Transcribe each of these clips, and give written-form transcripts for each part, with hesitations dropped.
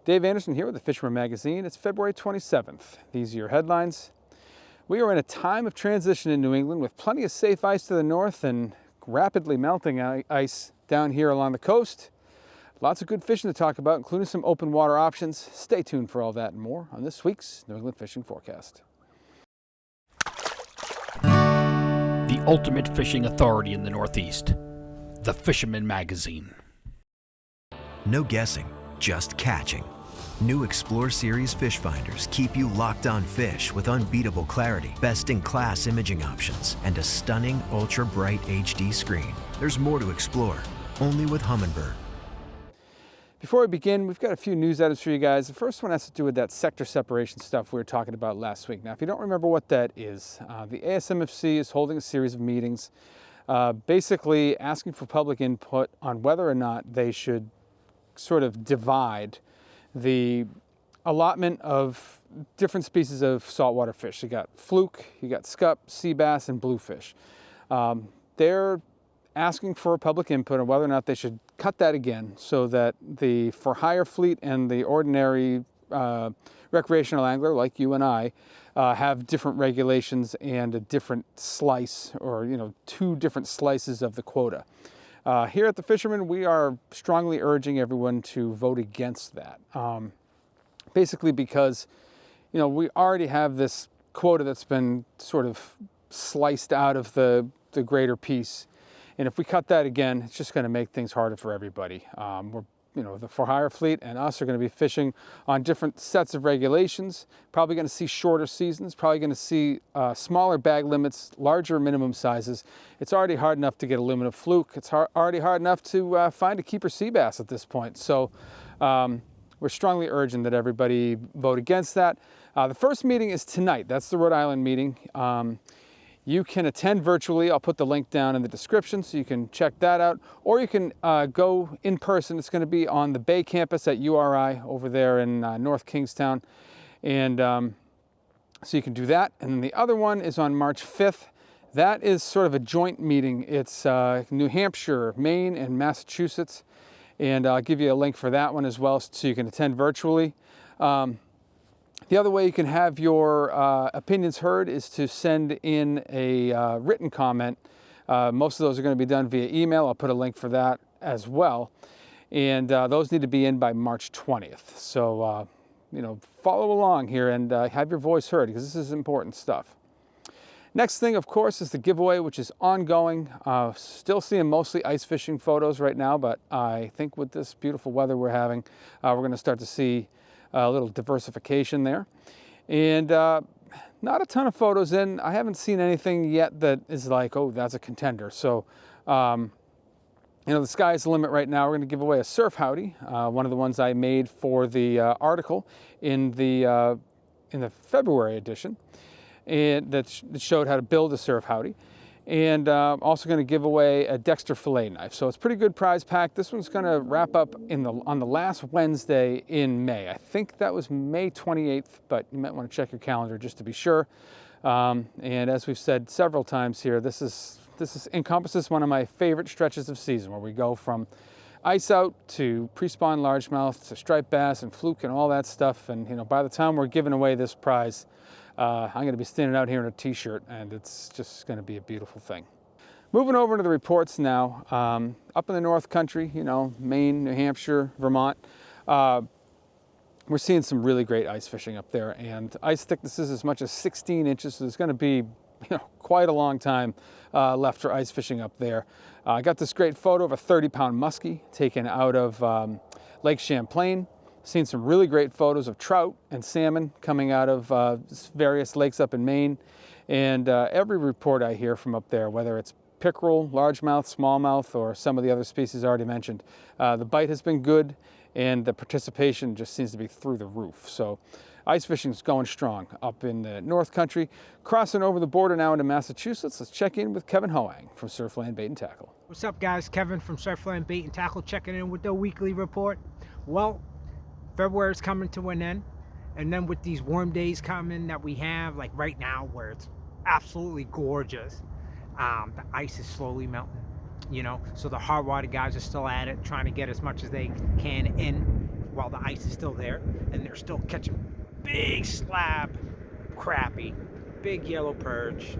Dave Anderson here with the Fisherman magazine. It's February 27th. These are your headlines. We are in a time of transition in New England with plenty of safe ice to the north and rapidly melting ice down here along the coast. Lots of good fishing to talk about, including some open water options. Stay tuned for all that and more on this week's New England Fishing Forecast. The ultimate fishing authority in the Northeast, the Fisherman magazine. No guessing, just catching. New Explore Series fish finders keep you locked on fish with unbeatable clarity, best-in-class imaging options, and a stunning ultra-bright HD screen. There's more to explore, only with Humminbird. Before we begin, we've got a few news items for you guys. The first one has to do with that sector separation stuff we were talking about last week. Now, if you don't remember what that is, the ASMFC is holding a series of meetings basically asking for public input on whether or not they should sort of divide the allotment of different species of saltwater fish. You got fluke, you got scup, sea bass, and bluefish. They're asking for public input on whether or not they should cut that again so that the for hire fleet and the ordinary recreational angler like you and I have different regulations and a different slice, or two different slices of the quota. Here at the Fisherman, we are strongly urging everyone to vote against that. Basically because, we already have this quota that's been sort of sliced out of the greater piece. And if we cut that again, it's just going to make things harder for everybody. The for-hire fleet and us are going to be fishing on different sets of regulations, probably going to see shorter seasons, probably going to see smaller bag limits, larger minimum sizes. It's already hard enough to get a limit of fluke. It's already hard enough to find a keeper sea bass at this point. So we're strongly urging that everybody vote against that. The first meeting is tonight. That's the Rhode Island meeting. You can attend virtually. I'll put the link down in the description so you can check that out. Or you can go in person. It's going to be on the Bay campus at URI over there in North Kingstown. And so you can do that. And then the other one is on March 5th. That is sort of a joint meeting. It's New Hampshire, Maine, and Massachusetts. And I'll give you a link for that one as well so you can attend virtually. The other way you can have your opinions heard is to send in a written comment. Most of those are going to be done via email. I'll put a link for that as well. And those need to be in by March 20th. So, follow along here and have your voice heard, because this is important stuff. Next thing, of course, is the giveaway, which is ongoing. Still seeing mostly ice fishing photos right now, but I think with this beautiful weather we're having, we're going to start to see a little diversification there. And not a ton of photos in. I haven't seen anything yet that is like, oh, that's a contender. So, the sky's the limit right now. We're going to give away a surf howdy, one of the ones I made for the article in the February edition, and that showed how to build a surf howdy. And also going to give away a Dexter fillet knife. So it's a pretty good prize pack. This one's going to wrap up on the last Wednesday in May. I think that was May 28th, but you might want to check your calendar just to be sure. And as we've said several times here, this encompasses one of my favorite stretches of season, where we go from ice out to pre-spawn largemouth to striped bass and fluke and all that stuff. And by the time we're giving away this prize, I'm going to be standing out here in a t-shirt, and it's just going to be a beautiful thing. Moving over to the reports now, up in the North Country, Maine, New Hampshire, Vermont, we're seeing some really great ice fishing up there, and ice thicknesses as much as 16 inches. So there's going to be quite a long time left for ice fishing up there. I got this great photo of a 30-pound musky taken out of Lake Champlain. Seen some really great photos of trout and salmon coming out of various lakes up in Maine. And every report I hear from up there, whether it's pickerel, largemouth, smallmouth, or some of the other species already mentioned, the bite has been good, and the participation just seems to be through the roof. So ice fishing is going strong up in the North Country. Crossing over the border now into Massachusetts, let's check in with Kevin Hoang from Surfland Bait and Tackle. What's up, guys? Kevin from Surfland Bait and Tackle checking in with the weekly report. Well, February's coming to an end, and then with these warm days coming that we have, like right now where it's absolutely gorgeous, the ice is slowly melting, so the hard water guys are still at it, trying to get as much as they can in. while the ice is still there, and they're still catching big slab crappie, big yellow perch.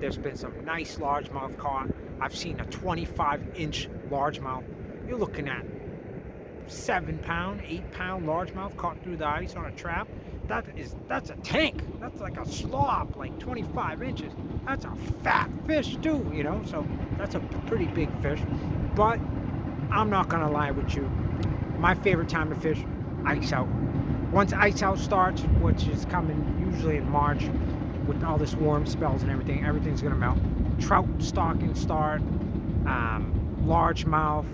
There's been some nice largemouth caught. I've seen a 25-inch largemouth. You're looking at 7-pound, 8-pound largemouth caught through the ice on a trap. That's a tank. That's like a slop, like 25 inches. That's a fat fish too, you know. So that's a pretty big fish. But I'm not gonna lie with you. My favorite time to fish, ice out. Once ice out starts, which is coming usually in March, with all this warm spells and everything, everything's gonna melt. Trout stocking start, largemouth,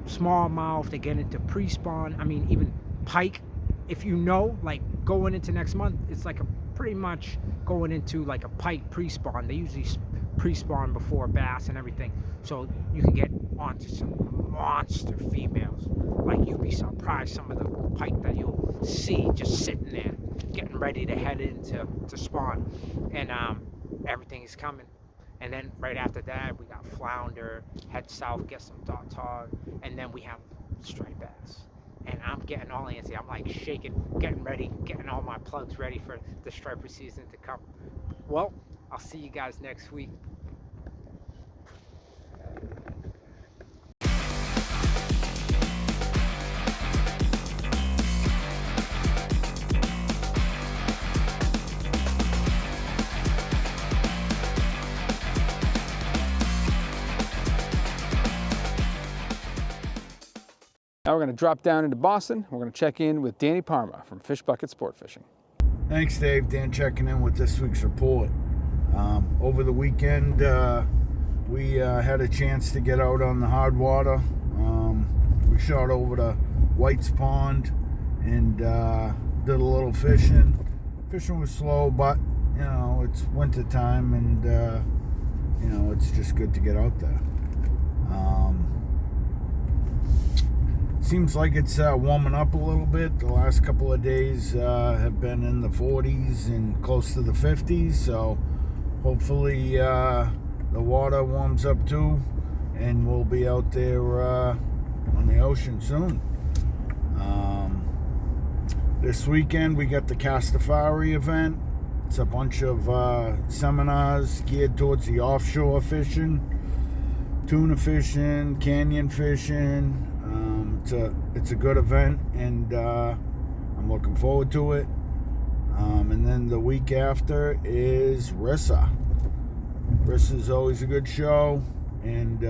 smallmouth, they get into pre-spawn. I mean, even pike. If you know, like going into next month, it's like a pretty much going into like a pike pre-spawn. They usually pre-spawn before bass and everything, so you can get onto some monster females. Like, you'd be surprised some of the pike that you'll see just sitting there, getting ready to head into spawn, and everything is coming. And then right after that, we got flounder, head south, get some tautog, and then we have striped bass. And I'm getting all antsy. I'm like shaking, getting ready, getting all my plugs ready for the striper season to come. Well, I'll see you guys next week. Now we're going to drop down into Boston. We're going to check in with Danny Parma from Fish Bucket Sport Fishing. Thanks, Dave. Dan checking in with this week's report. Over the weekend, we had a chance to get out on the hard water. We shot over to White's Pond and did a little fishing. Fishing was slow, but you know, it's winter time, and you know, it's just good to get out there. Seems like it's warming up a little bit. The last couple of days have been in the 40s and close to the 50s, so hopefully the water warms up too, and we'll be out there on the ocean soon. This weekend we got the Castafari event. It's a bunch of seminars geared towards the offshore fishing, tuna fishing, canyon fishing. It's a good event, and I'm looking forward to it. And then the week after is Rissa. Rissa's always a good show, and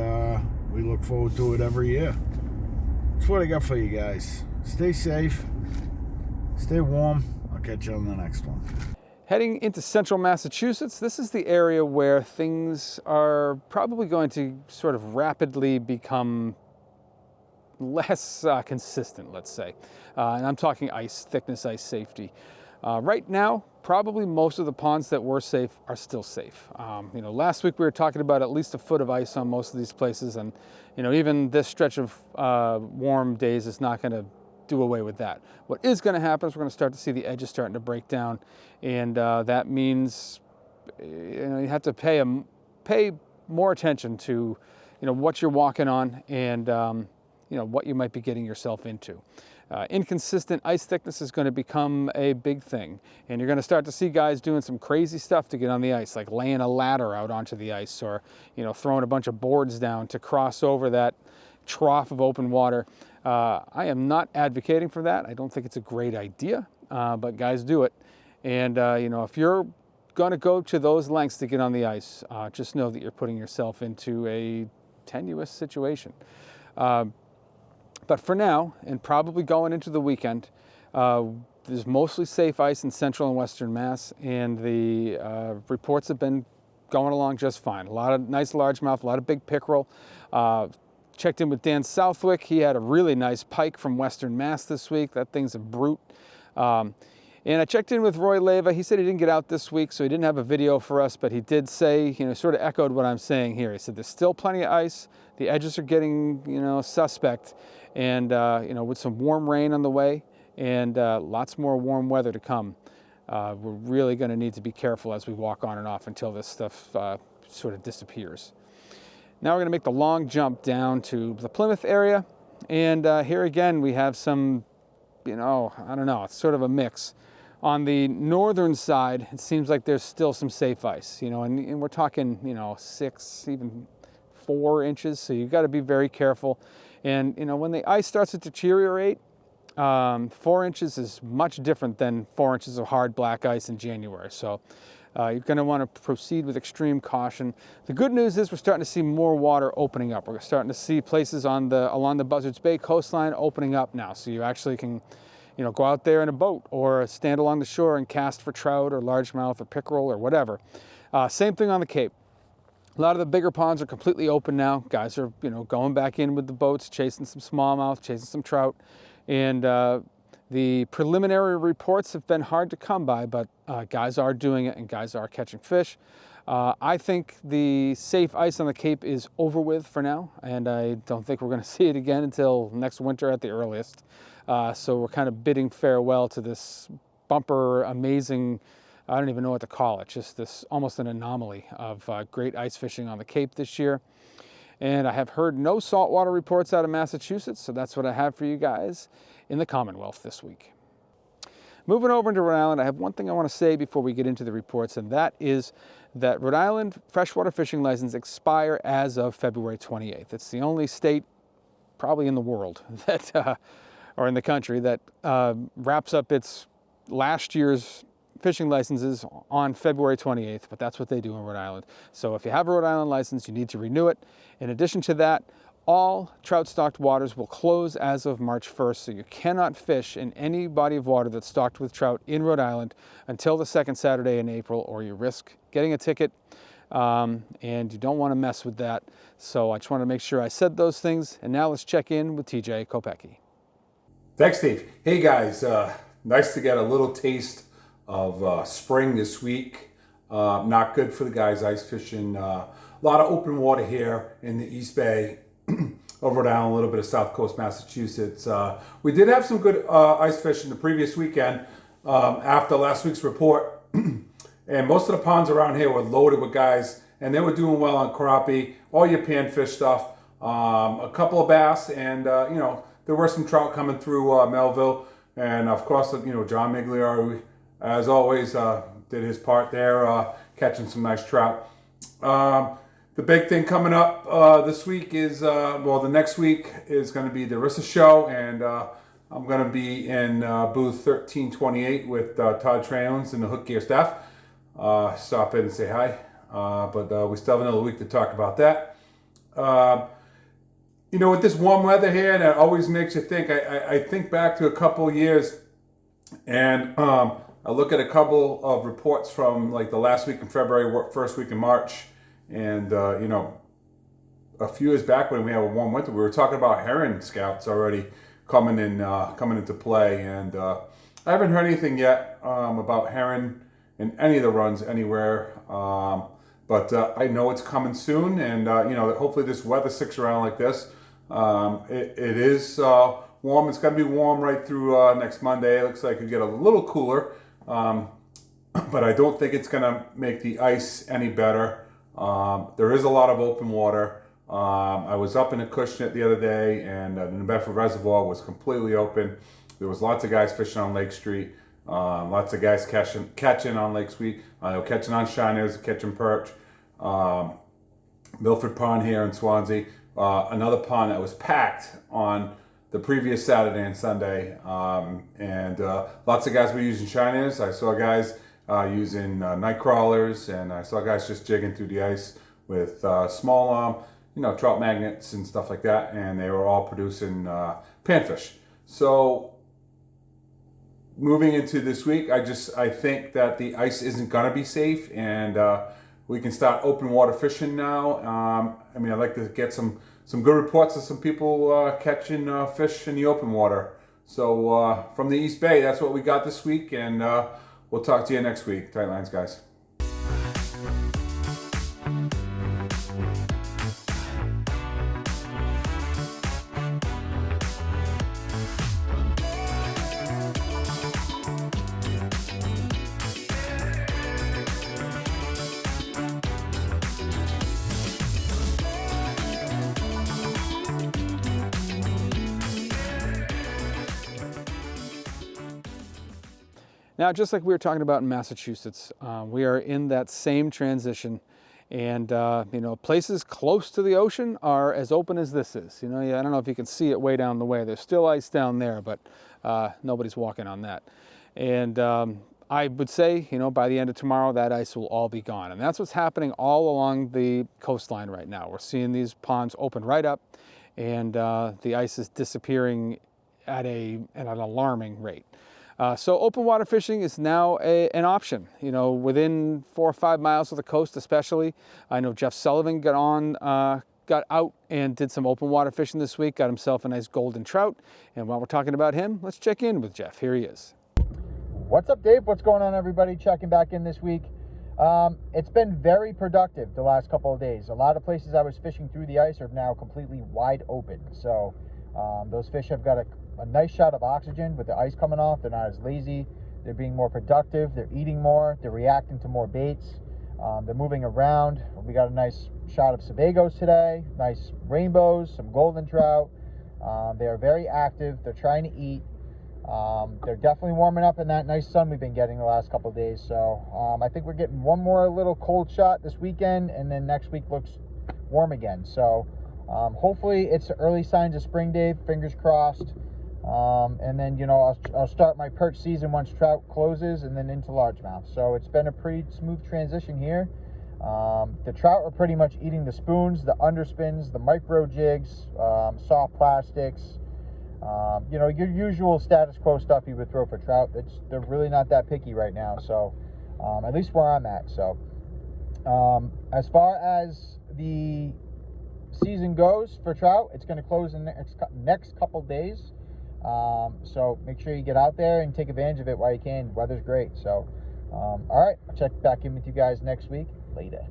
we look forward to it every year. That's what I got for you guys. Stay safe, stay warm. I'll catch you on the next one. Heading into central Massachusetts, this is the area where things are probably going to sort of rapidly become less consistent, let's say. And I'm talking ice thickness, ice safety. Right now, probably most of the ponds that were safe are still safe. You know, last week we were talking about at least a foot of ice on most of these places, and you know, even this stretch of warm days is not going to do away with that. What is going to happen is we're going to start to see the edges starting to break down, and that means you know, you have to pay more attention to what you're walking on, and what you might be getting yourself into. Inconsistent ice thickness is going to become a big thing, and you're going to start to see guys doing some crazy stuff to get on the ice, like laying a ladder out onto the ice, or throwing a bunch of boards down to cross over that trough of open water. I am not advocating for that. I don't think it's a great idea, but guys do it. And if you're going to go to those lengths to get on the ice, just know that you're putting yourself into a tenuous situation. But for now, and probably going into the weekend, there's mostly safe ice in central and western Mass, and the reports have been going along just fine. A lot of nice largemouth, a lot of big pickerel. Checked in with Dan Southwick. He had a really nice pike from western Mass this week. That thing's a brute. And I checked in with Roy Leva. He said he didn't get out this week, so he didn't have a video for us, but he did say, sort of echoed what I'm saying here. He said there's still plenty of ice. The edges are getting, suspect. And, with some warm rain on the way and lots more warm weather to come, we're really going to need to be careful as we walk on and off until this stuff sort of disappears. Now we're going to make the long jump down to the Plymouth area. And here again, we have some, you know, I don't know, it's sort of a mix. On the northern side, it seems like there's still some safe ice, you know, and we're talking, you know, 6, even 4 inches. So you've got to be very careful. And, you know, when the ice starts to deteriorate, 4 inches is much different than 4 inches of hard black ice in January. So you're going to want to proceed with extreme caution. The good news is we're starting to see more water opening up. We're starting to see places on along the Buzzards Bay coastline opening up now. So you actually can, you know, go out there in a boat or stand along the shore and cast for trout or largemouth or pickerel or whatever. Same thing on the Cape. A lot of the bigger ponds are completely open now. Guys are, you know, going back in with the boats, chasing some smallmouth, chasing some trout. And the preliminary reports have been hard to come by, but guys are doing it and guys are catching fish. I think the safe ice on the Cape is over with for now, and I don't think we're going to see it again until next winter at the earliest. So we're kind of bidding farewell to this bumper, amazing, I don't even know what to call it, just this almost an anomaly of great ice fishing on the Cape this year. And I have heard no saltwater reports out of Massachusetts, so that's what I have for you guys in the Commonwealth this week. Moving over into Rhode Island, I have one thing I want to say before we get into the reports, and that is that Rhode Island freshwater fishing license expire as of February 28th. It's the only state probably in the world that, or in the country, that wraps up its last year's fishing licenses on February 28th, but that's what they do in Rhode Island. So if you have a Rhode Island license, you need to renew it. In addition to that, all trout-stocked waters will close as of March 1st, so you cannot fish in any body of water that's stocked with trout in Rhode Island until the second Saturday in April, or you risk getting a ticket, and you don't want to mess with that. So I just want to make sure I said those things, and now let's check in with TJ Kopecki. Thanks, Steve. Hey guys, nice to get a little taste of spring this week. Not good for the guys ice fishing. A lot of open water here in the East Bay, over down a little bit of South Coast Massachusetts. We did have some good ice fishing the previous weekend after last week's report. And most of the ponds around here were loaded with guys, and they were doing well on crappie, all your panfish stuff, a couple of bass, and you know, there were some trout coming through Melville. And of course, you know, John Migliore, as always, did his part there, catching some nice trout. The big thing coming up this week is, well, the next week is going to be the Rissa Show, and I'm going to be in booth 1328 with Todd Trails and the Hook Gear staff. Stop in and say hi, but we still have another week to talk about that. You know, with this warm weather here, and it always makes you think, I think back to a couple of years, and I look at a couple of reports from like the last week in February, first week in March, and you know, a few years back when we had a warm winter, we were talking about herring scouts already coming into play, and I haven't heard anything yet about herring in any of the runs anywhere, but I know it's coming soon, and you know, hopefully this weather sticks around like this. It is warm. It's going to be warm right through next Monday. It looks like it get a little cooler, but I don't think it's going to make the ice any better. There is a lot of open water. I was up in Acushnet the other day, and the New Bedford Reservoir was completely open. There was lots of guys fishing on Lake Street. Lots of guys catching on Lake Street. Catching on shiners, catching perch. Milford Pond here in Swansea. Another pond that was packed on the previous Saturday and Sunday, and lots of guys were using shiners. I saw guys using night crawlers, and I saw guys just jigging through the ice with small, you know, trout magnets and stuff like that, and they were all producing panfish. So moving into this week, I think that the ice isn't gonna be safe, and we can start open water fishing now. I mean, I'd like to get some good reports of some people catching fish in the open water. So from the East Bay, that's what we got this week, and we'll talk to you next week. Tight lines, guys. Now, just like we were talking about in Massachusetts, we are in that same transition. And, you know, places close to the ocean are as open as this is. You know, I don't know if you can see it way down the way. There's still ice down there, but nobody's walking on that. And I would say, you know, by the end of tomorrow, that ice will all be gone. And that's what's happening all along the coastline right now. We're seeing these ponds open right up, and the ice is disappearing at an alarming rate. So open water fishing is now an option, you know, within 4 or 5 miles of the coast especially. I know Jeff Sullivan got out and did some open water fishing this week, got himself a nice golden trout. And while we're talking about him, let's check in with Jeff. Here he is. What's up, Dave? What's going on, everybody? Checking back in this week. It's been very productive the last couple of days. A lot of places I was fishing through the ice are now completely wide open. So those fish have got a nice shot of oxygen with the ice coming off. They're not as lazy. They're being more productive. They're eating more. They're reacting to more baits. They're moving around. We got a nice shot of Sebagos today, nice rainbows, some golden trout. They are very active. They're trying to eat. They're definitely warming up in that nice sun we've been getting the last couple of days. So I think we're getting one more little cold shot this weekend, and then next week looks warm again. So hopefully it's early signs of spring, Dave. Fingers crossed. And then, you know, I'll start my perch season once trout closes, and then into largemouth. So it's been a pretty smooth transition here. The trout are pretty much eating the spoons, the underspins, the micro jigs, soft plastics, you know, your usual status quo stuff you would throw for trout. They're really not that picky right now. So at least where I'm at. So as far as the season goes for trout, it's going to close in the next couple days. So make sure you get out there and take advantage of it while you can. Weather's great. So all right, I'll check back in with you guys next week. Later.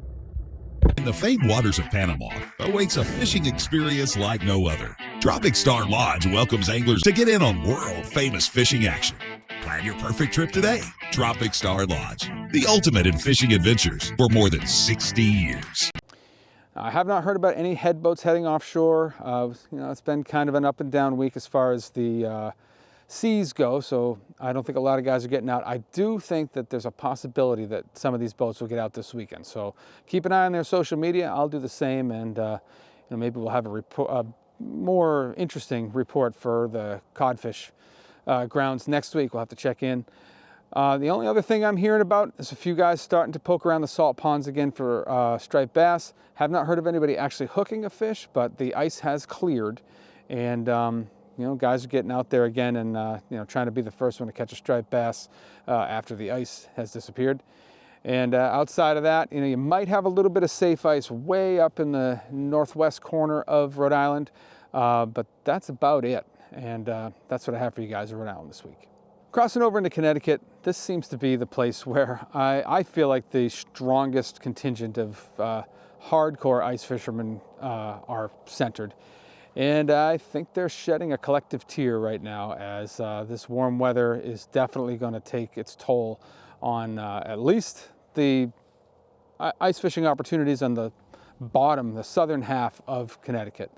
In the famed waters of Panama awaits a fishing experience like no other. Tropic Star Lodge welcomes anglers to get in on world-famous fishing action. Plan your perfect trip today. Tropic Star Lodge, the ultimate in fishing adventures for more than 60 years. I have not heard about any head boats heading offshore. You know, it's been kind of an up and down week as far as the seas go, so I don't think a lot of guys are getting out. I do think that there's a possibility that some of these boats will get out this weekend. So keep an eye on their social media. I'll do the same, and you know, maybe we'll have a more interesting report for the codfish grounds next week. We'll have to check in. The only other thing I'm hearing about is a few guys starting to poke around the salt ponds again for striped bass. Have not heard of anybody actually hooking a fish, but the ice has cleared, and you know, guys are getting out there again and you know, trying to be the first one to catch a striped bass after the ice has disappeared. And outside of that, you know, you might have a little bit of safe ice way up in the northwest corner of Rhode Island, but that's about it. And that's what I have for you guys in Rhode Island this week. Crossing over into Connecticut, this seems to be the place where I feel like the strongest contingent of hardcore ice fishermen are centered. And I think they're shedding a collective tear right now, as this warm weather is definitely going to take its toll on at least the ice fishing opportunities on the bottom, the southern half of Connecticut.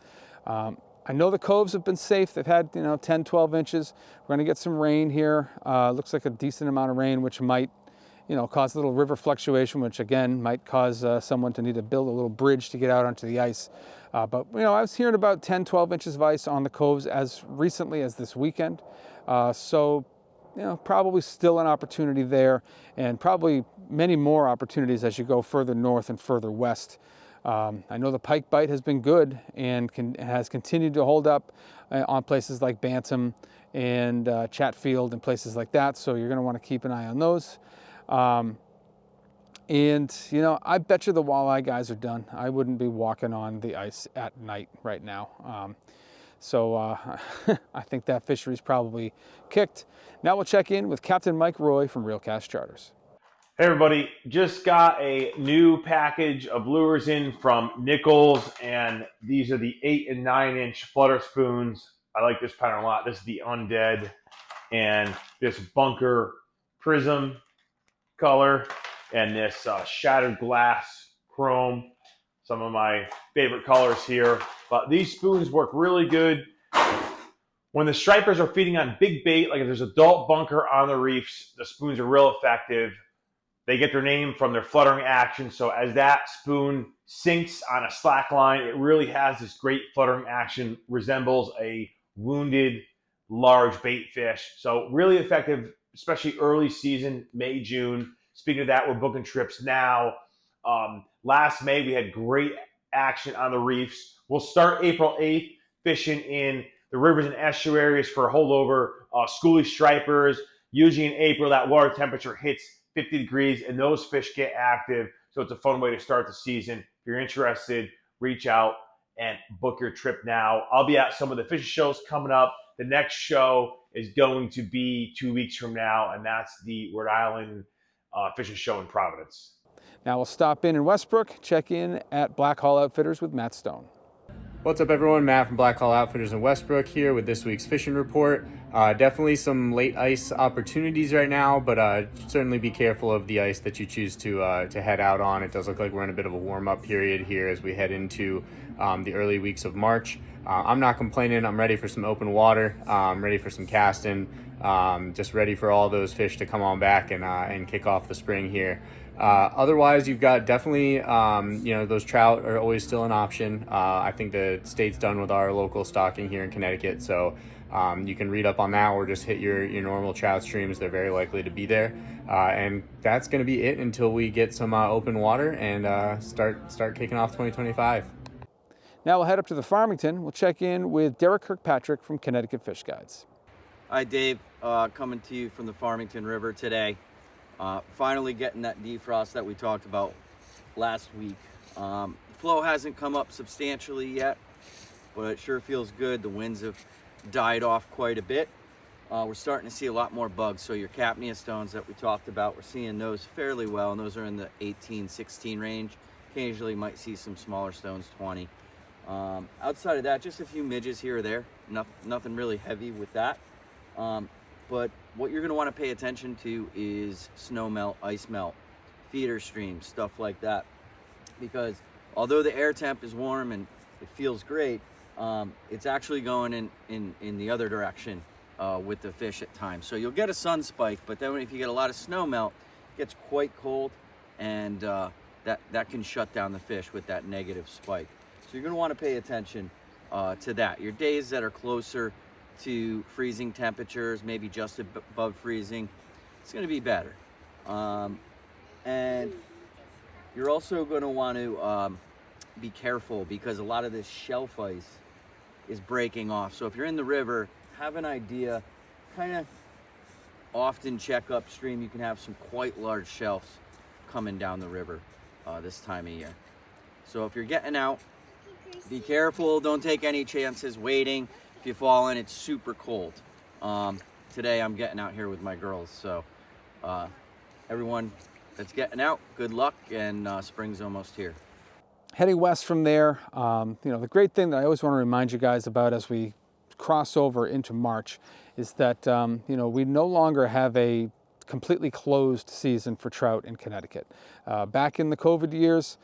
I know the coves have been safe. They've had, you know, 10, 12 inches. We're going to get some rain here. Looks like a decent amount of rain, which might, you know, cause a little river fluctuation, which again might cause someone to need to build a little bridge to get out onto the ice. But, you know, I was hearing about 10, 12 inches of ice on the coves as recently as this weekend. So, you know, probably still an opportunity there, and probably many more opportunities as you go further north and further west. I know the pike bite has been good and has continued to hold up on places like Bantam and Chatfield and places like that. So you're going to want to keep an eye on those. And, you know, I bet you the walleye guys are done. I wouldn't be walking on the ice at night right now. So I think that fishery's probably kicked. Now we'll check in with Captain Mike Roy from Real Cast Charters. Hey everybody, just got a new package of lures in from Nichols, and these are the 8 and 9 inch flutter spoons. I like this pattern a lot. This is the Undead, and this bunker prism color, and this shattered glass chrome. Some of my favorite colors here. But these spoons work really good When the stripers are feeding on big bait, like if there's adult bunker on the reefs, the spoons are real effective. They get their name from their fluttering action. So as that spoon sinks on a slack line, it really has this great fluttering action, resembles a wounded large bait fish. So really effective, especially early season, May, June. Speaking of that, we're booking trips now. Last May, we had great action on the reefs. We'll start April 8th fishing in the rivers and estuaries for holdover schoolie stripers. Usually in April, that water temperature hits 50 degrees and those fish get active. So it's a fun way to start the season. If you're interested, reach out and book your trip now. I'll be at some of the fishing shows coming up. The next show is going to be 2 weeks from now, and that's the Rhode Island fishing show in Providence. Now we'll stop in Westbrook, check in at Black Hall Outfitters with Matt Stone. What's up, everyone? Matt from Black Hall Outfitters in Westbrook here with this week's fishing report. Definitely some late ice opportunities right now, but certainly be careful of the ice that you choose to head out on. It does look like we're in a bit of a warm-up period here as we head into the early weeks of March. I'm not complaining. I'm ready for some open water. I'm ready for some casting. Just ready for all those fish to come on back and kick off the spring here. Otherwise, you've got definitely, those trout are always still an option. I think the state's done with our local stocking here in Connecticut, so you can read up on that or just hit your normal trout streams. They're very likely to be there. And that's going to be it until we get some open water and start kicking off 2025. Now we'll head up to the Farmington. We'll check in with Derek Kirkpatrick from Connecticut Fish Guides. Hi, Dave. Coming to you from the Farmington River today. Finally getting that defrost that we talked about last week. Flow hasn't come up substantially yet, but it sure feels good. The winds have died off quite a bit. We're starting to see a lot more bugs. So your capnia stones that we talked about, we're seeing those fairly well, and those are in the 18, 16 range. Occasionally might see some smaller stones, 20. Outside of that, just a few midges here or there. Nothing really heavy with that. But what you're going to want to pay attention to is snow melt, ice melt, feeder streams, stuff like that. Because although the air temp is warm and it feels great, it's actually going in the other direction with the fish at times. So you'll get a sun spike, but then if you get a lot of snow melt, it gets quite cold, and that can shut down the fish with that negative spike. So you're going to want to pay attention to that. Your days that are closer to freezing temperatures, maybe just above freezing, it's going to be better. And you're also going to want to be careful because a lot of this shelf ice is breaking off. So if you're in the river, have an idea, kind of often check upstream. You can have some quite large shelves coming down the river this time of year. So if you're getting out, be careful, don't take any chances waiting. If you fall in, it's super cold. Today I'm getting out here with my girls, so everyone that's getting out, good luck, and spring's almost here. Heading west from there, the great thing that I always want to remind you guys about as we cross over into March is that we no longer have a completely closed season for trout in Connecticut. Back in the COVID years,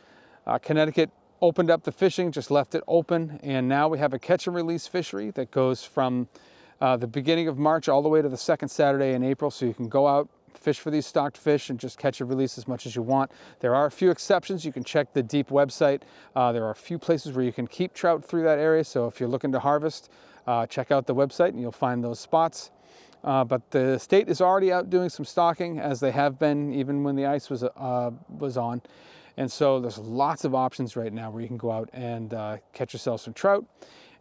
Connecticut opened up the fishing, just left it open, and now we have a catch and release fishery that goes from the beginning of March all the way to the second Saturday in April, so you can go out, fish for these stocked fish, and just catch and release as much as you want. There are a few exceptions. You can check the Deep website. There are a few places where you can keep trout through that area, so if you're looking to harvest, check out the website and you'll find those spots. But the state is already out doing some stocking, as they have been even when the ice was on. And so there's lots of options right now where you can go out and catch yourself some trout.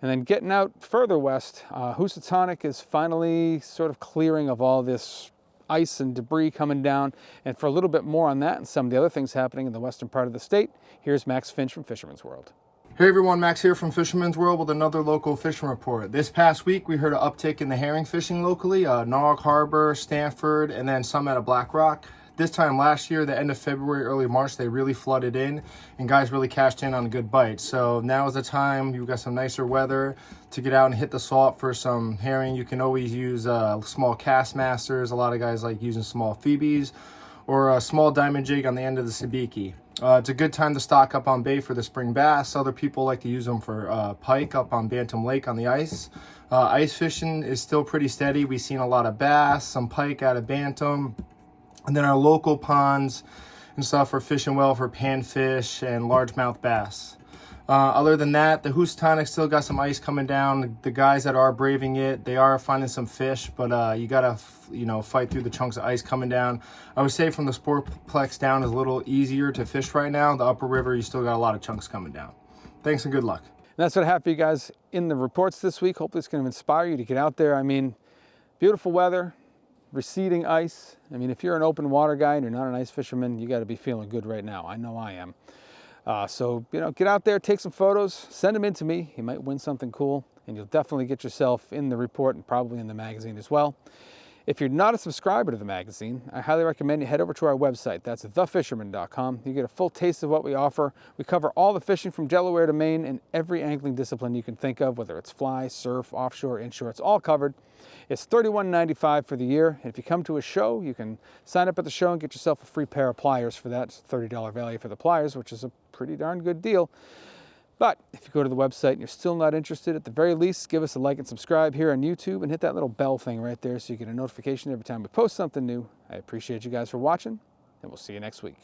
And then getting out further west, Housatonic is finally sort of clearing of all this ice and debris coming down. And for a little bit more on that and some of the other things happening in the western part of the state, here's Max Finch from Fisherman's World. Hey everyone, Max here from Fisherman's World with another local fishing report. This past week we heard an uptick in the herring fishing locally, Norwalk Harbor, Stanford, and then some out of Black Rock. This time last year, the end of February, early March, they really flooded in and guys really cashed in on a good bite. So now is the time, you've got some nicer weather to get out and hit the salt for some herring. You can always use small cast masters. A lot of guys like using small Phoebes or a small diamond jig on the end of the sabiki. It's a good time to stock up on bait for the spring bass. Other people like to use them for pike up on Bantam Lake on the ice. Ice fishing is still pretty steady. We've seen a lot of bass, some pike out of Bantam, and then our local ponds and stuff are fishing well for panfish and largemouth bass. Other than that, the Housatonic still got some ice coming down. The guys that are braving it, they are finding some fish, but you gotta, fight through the chunks of ice coming down. I would say from the Sportplex down is a little easier to fish right now. The upper river, you still got a lot of chunks coming down. Thanks and good luck. And that's what I have for you guys in the reports this week. Hopefully it's going to inspire you to get out there. I mean, beautiful weather, receding ice. I mean, if you're an open water guy and you're not an ice fisherman, you got to be feeling good right now. I know I am. So, get out there, take some photos, send them in to me. You might win something cool, and you'll definitely get yourself in the report and probably in the magazine as well. If you're not a subscriber to the magazine, I highly recommend you head over to our website. That's thefisherman.com. You get a full taste of what we offer. We cover all the fishing from Delaware to Maine and every angling discipline you can think of, whether it's fly, surf, offshore, inshore, it's all covered. It's $31.95 for the year. And if you come to a show, you can sign up at the show and get yourself a free pair of pliers for that. It's a $30 value for the pliers, which is a pretty darn good deal. But if you go to the website and you're still not interested, at the very least, give us a like and subscribe here on YouTube and hit that little bell thing right there so you get a notification every time we post something new. I appreciate you guys for watching, and we'll see you next week.